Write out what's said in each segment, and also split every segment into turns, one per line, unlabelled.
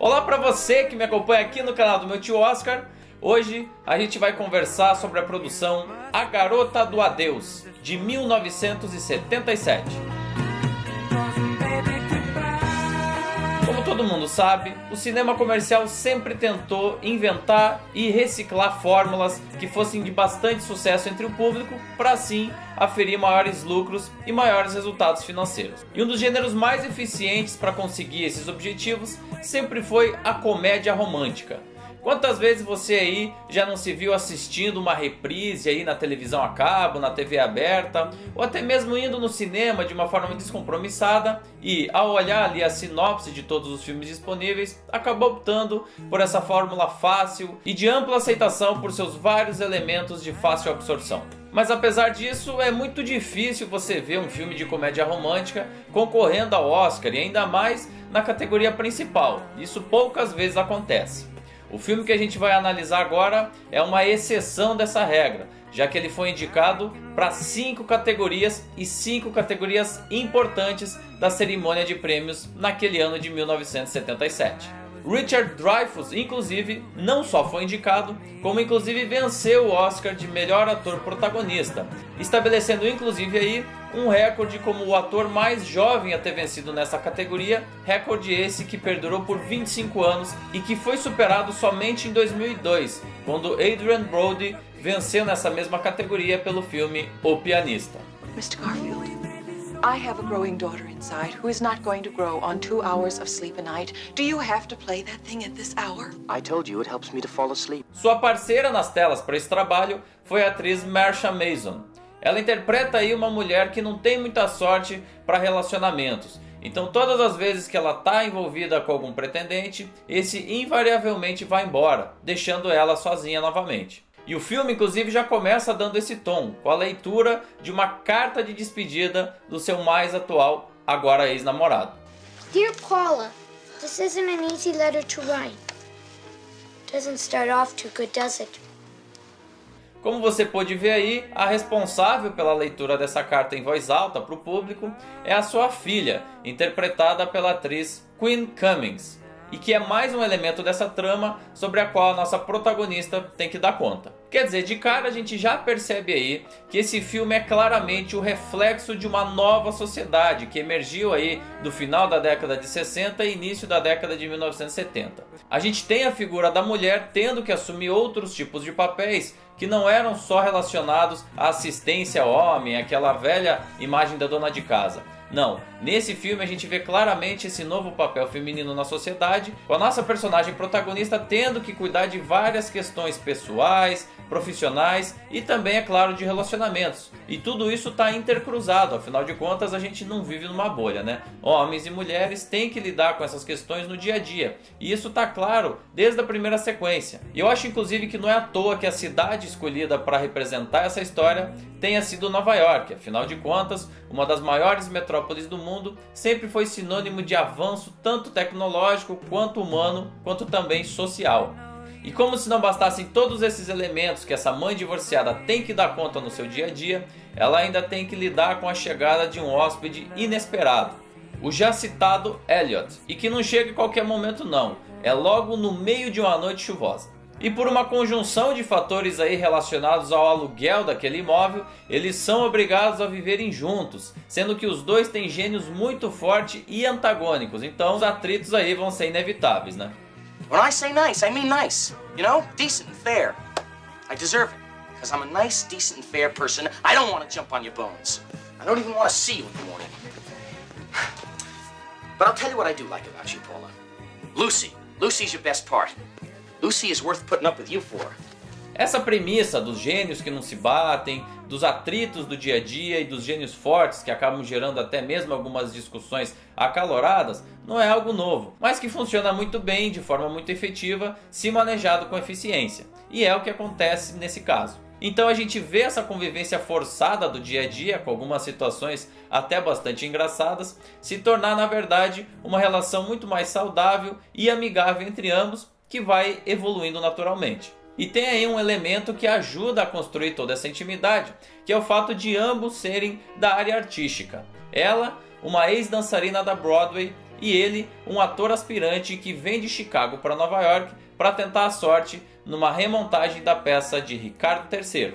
Olá para você que me acompanha aqui no canal do meu tio Oscar. Hoje a gente vai conversar sobre a produção A Garota do Adeus, de 1977. Como todo mundo sabe, o cinema comercial sempre tentou inventar e reciclar fórmulas que fossem de bastante sucesso entre o público, para assim aferir maiores lucros e maiores resultados financeiros. E um dos gêneros mais eficientes para conseguir esses objetivos sempre foi a comédia romântica. Quantas vezes você aí já não se viu assistindo uma reprise aí na televisão a cabo, na TV aberta, ou até mesmo indo no cinema de uma forma descompromissada e, ao olhar ali a sinopse de todos os filmes disponíveis, acabou optando por essa fórmula fácil e de ampla aceitação por seus vários elementos de fácil absorção. Mas apesar disso, é muito difícil você ver um filme de comédia romântica concorrendo ao Oscar e ainda mais na categoria principal. Isso poucas vezes acontece. O filme que a gente vai analisar agora é uma exceção dessa regra, já que ele foi indicado para 5 categorias e 5 categorias importantes da cerimônia de prêmios naquele ano de 1977. Richard Dreyfuss, inclusive, não só foi indicado, como inclusive venceu o Oscar de melhor ator protagonista, estabelecendo inclusive aí um recorde como o ator mais jovem a ter vencido nessa categoria, recorde esse que perdurou por 25 anos e que foi superado somente em 2002, quando Adrien Brody venceu nessa mesma categoria pelo filme O Pianista.
Mr. Garfield, I have a growing daughter inside who is not going to grow on 2 hours of sleep a night. Do you have to play that thing at this hour?
I told you it helps me to fall asleep.
Sua parceira nas telas para esse trabalho foi a atriz Marsha Mason. Ela interpreta aí uma mulher que não tem muita sorte para relacionamentos. Então todas as vezes que ela está envolvida com algum pretendente, esse invariavelmente vai embora, deixando ela sozinha novamente. E o filme inclusive já começa dando esse tom, com a leitura de uma carta de despedida do seu mais atual, agora ex-namorado.
Dear Paula, this isn't an easy letter to write. Doesn't start off too good, does it?
Como você pôde ver aí, a responsável pela leitura dessa carta em voz alta para o público é a sua filha, interpretada pela atriz Quinn Cummings, e que é mais um elemento dessa trama sobre a qual a nossa protagonista tem que dar conta. Quer dizer, de cara a gente já percebe aí que esse filme é claramente o reflexo de uma nova sociedade que emergiu aí do final da década de 60 e início da década de 1970. A gente tem a figura da mulher tendo que assumir outros tipos de papéis que não eram só relacionados à assistência ao homem, aquela velha imagem da dona de casa. Não, nesse filme a gente vê claramente esse novo papel feminino na sociedade, com a nossa personagem protagonista tendo que cuidar de várias questões pessoais, profissionais e também, é claro, de relacionamentos. E tudo isso está intercruzado, afinal de contas a gente não vive numa bolha, né? Homens e mulheres têm que lidar com essas questões no dia a dia, e isso está claro desde a primeira sequência. E eu acho inclusive que não é à toa que a cidade escolhida para representar essa história tenha sido Nova York, afinal de contas, uma das maiores metrópoles do mundo, sempre foi sinônimo de avanço tanto tecnológico quanto humano, quanto também social. E como se não bastassem todos esses elementos que essa mãe divorciada tem que dar conta no seu dia a dia, ela ainda tem que lidar com a chegada de um hóspede inesperado, o já citado Elliot, e que não chega em qualquer momento não, é logo no meio de uma noite chuvosa. E por uma conjunção de fatores aí relacionados ao aluguel daquele imóvel, eles são obrigados a viverem juntos, sendo que os dois têm gênios muito fortes e antagônicos, então os atritos aí vão ser inevitáveis, né?
When I say nice, I mean nice. You know? Decent and fair. I deserve it. Because I'm a nice, decent and fair person. I don't want to jump on your bones. I don't even want to see you in the morning. But I'll tell you what I do like about you, Paula. Lucy. Lucy's your best part. Lucy is worth putting up with you for.
Essa premissa dos gênios que não se batem, dos atritos do dia a dia e dos gênios fortes que acabam gerando até mesmo algumas discussões acaloradas, não é algo novo, mas que funciona muito bem, de forma muito efetiva, se manejado com eficiência. E é o que acontece nesse caso. Então a gente vê essa convivência forçada do dia a dia, com algumas situações até bastante engraçadas, se tornar na verdade uma relação muito mais saudável e amigável entre ambos, que vai evoluindo naturalmente. E tem aí um elemento que ajuda a construir toda essa intimidade, que é o fato de ambos serem da área artística. Ela, uma ex-dançarina da Broadway, e ele, um ator aspirante que vem de Chicago para Nova York para tentar a sorte numa remontagem da peça de Ricardo III.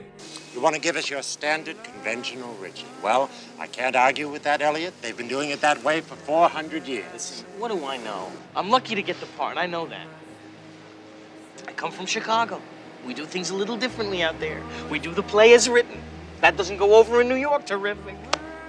You want to give us your standard conventional Richie? Well, I can't argue with that, Elliot. They've been doing it that way for 400 years.
Listen, what do I know? I'm lucky to get the part, I know that. I come from Chicago. We do things a little differently out there. We do the play as written. That doesn't go over in New York terrific.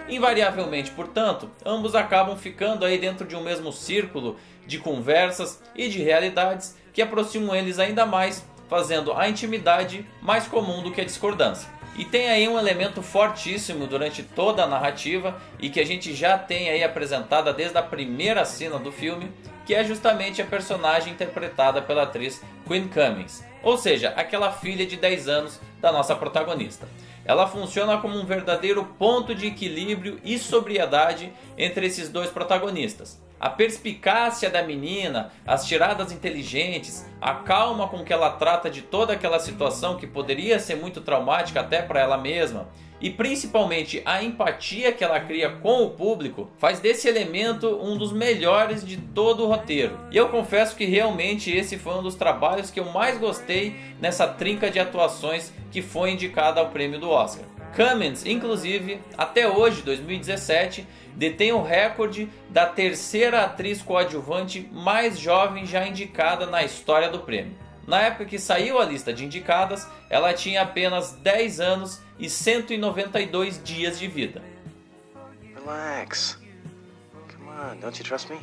Invariavelmente, portanto, ambos acabam ficando aí dentro de um mesmo círculo de conversas e de realidades que aproximam eles ainda mais, fazendo a intimidade mais comum do que a discordância. E tem aí um elemento fortíssimo durante toda a narrativa e que a gente já tem aí apresentada desde a primeira cena do filme, que é justamente a personagem interpretada pela atriz Quinn Cummings, ou seja, aquela filha de 10 anos da nossa protagonista. Ela funciona como um verdadeiro ponto de equilíbrio e sobriedade entre esses dois protagonistas. A perspicácia da menina, as tiradas inteligentes, a calma com que ela trata de toda aquela situação que poderia ser muito traumática até para ela mesma, e principalmente a empatia que ela cria com o público, faz desse elemento um dos melhores de todo o roteiro. E eu confesso que realmente esse foi um dos trabalhos que eu mais gostei nessa trinca de atuações que foi indicada ao prêmio do Oscar. Cummings, inclusive, até hoje, 2017, detém o recorde da terceira atriz coadjuvante mais jovem já indicada na história do prêmio. Na época que saiu a lista de indicadas, ela tinha apenas 10 anos e 192 dias de vida.
Relax. Come on, don't you trust me?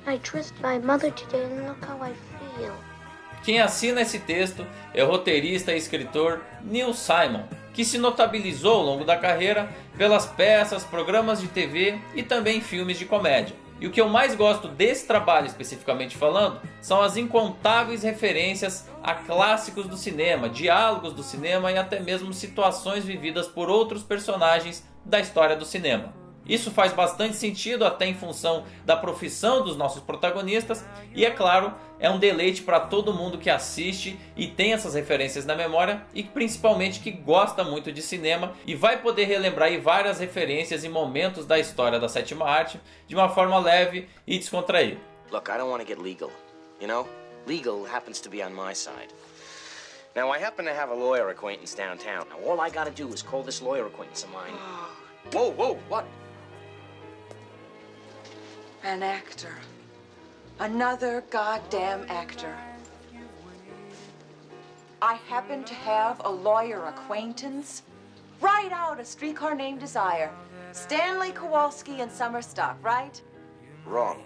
I trust my mother today and look how I feel.
Quem assina esse texto é o roteirista e escritor Neil Simon, que se notabilizou ao longo da carreira pelas peças, programas de TV e também filmes de comédia. E o que eu mais gosto desse trabalho, especificamente falando, são as incontáveis referências a clássicos do cinema, diálogos do cinema e até mesmo situações vividas por outros personagens da história do cinema. Isso faz bastante sentido até em função da profissão dos nossos protagonistas e, é claro, é um deleite para todo mundo que assiste e tem essas referências na memória e principalmente que gosta muito de cinema e vai poder relembrar aí várias referências e momentos da história da sétima arte de uma forma leve e descontraída.
Look, I don't want to get legal, you know? Legal happens to be on my side. Now, I happen to have a lawyer acquaintance downtown. Now, all I gotta do is call this lawyer acquaintance of mine. Whoa, what?
An actor. Another goddamn actor. I happen to have a lawyer acquaintance. Right out A Streetcar Named Desire. Stanley Kowalski and Summer Stock, right?
Wrong.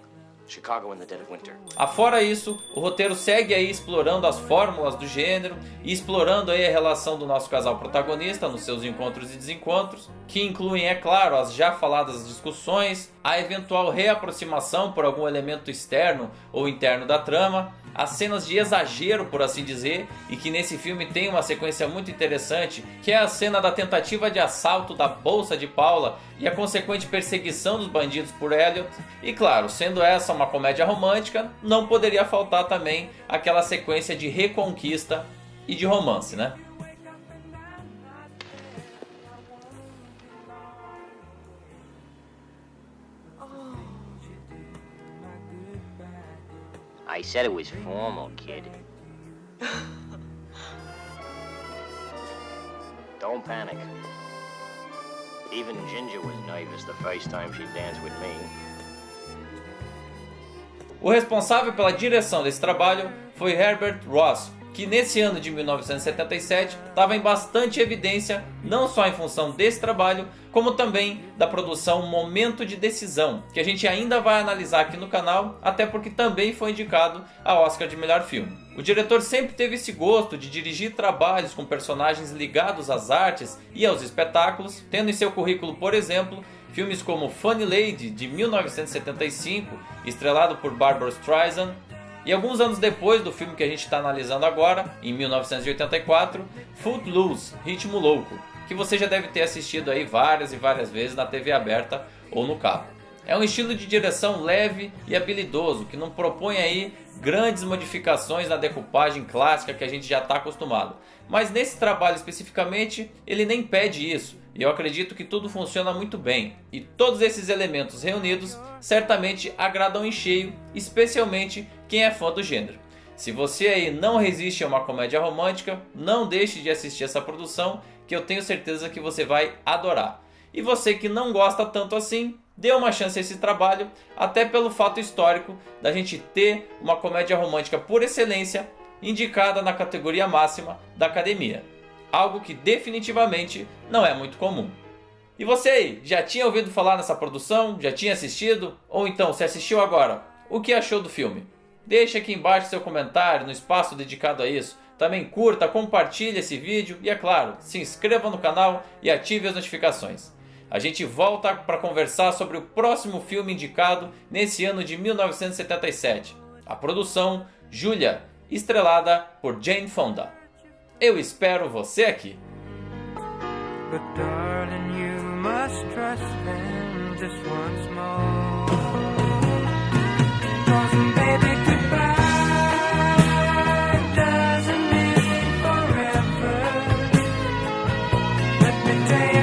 Chicago in the Dead of Winter.
Afora isso, o roteiro segue aí explorando as fórmulas do gênero e explorando aí a relação do nosso casal protagonista nos seus encontros e desencontros, que incluem, é claro, as já faladas discussões, a eventual reaproximação por algum elemento externo ou interno da trama, as cenas de exagero, por assim dizer, e que nesse filme tem uma sequência muito interessante, que é a cena da tentativa de assalto da bolsa de Paula e a consequente perseguição dos bandidos por Elliot. E claro, sendo essa uma comédia romântica, não poderia faltar também aquela sequência de reconquista e de romance, né?
I said it was formal, kid. Don't panic. Even Ginger was nervous the first time she danced with me.
O responsável pela direção desse trabalho foi Herbert Ross, que nesse ano de 1977 estava em bastante evidência, não só em função desse trabalho, como também da produção Momento de Decisão, que a gente ainda vai analisar aqui no canal, até porque também foi indicado ao Oscar de melhor filme. O diretor sempre teve esse gosto de dirigir trabalhos com personagens ligados às artes e aos espetáculos, tendo em seu currículo, por exemplo, filmes como Funny Lady, de 1975, estrelado por Barbra Streisand, e alguns anos depois do filme que a gente está analisando agora, em 1984, Footloose, Ritmo Louco, que você já deve ter assistido aí várias e várias vezes na TV aberta ou no cabo. É um estilo de direção leve e habilidoso, que não propõe aí grandes modificações na decupagem clássica que a gente já está acostumado. Mas nesse trabalho especificamente, ele nem pede isso, e eu acredito que tudo funciona muito bem. E todos esses elementos reunidos certamente agradam em cheio, especialmente quem é fã do gênero. Se você aí não resiste a uma comédia romântica, não deixe de assistir essa produção, que eu tenho certeza que você vai adorar. E você que não gosta tanto assim, dê uma chance a esse trabalho, até pelo fato histórico da gente ter uma comédia romântica por excelência indicada na categoria máxima da Academia. Algo que definitivamente não é muito comum. E você aí, já tinha ouvido falar nessa produção? Já tinha assistido? Ou então, se assistiu agora, o que achou do filme? Deixe aqui embaixo seu comentário no espaço dedicado a isso. Também curta, compartilhe esse vídeo e, é claro, se inscreva no canal e ative as notificações. A gente volta para conversar sobre o próximo filme indicado nesse ano de 1977. A produção Julia, estrelada por Jane Fonda. Eu espero você aqui.
But darling, you must trust them just once more. 'Cause baby, goodbye doesn't mean forever. Let me tell you.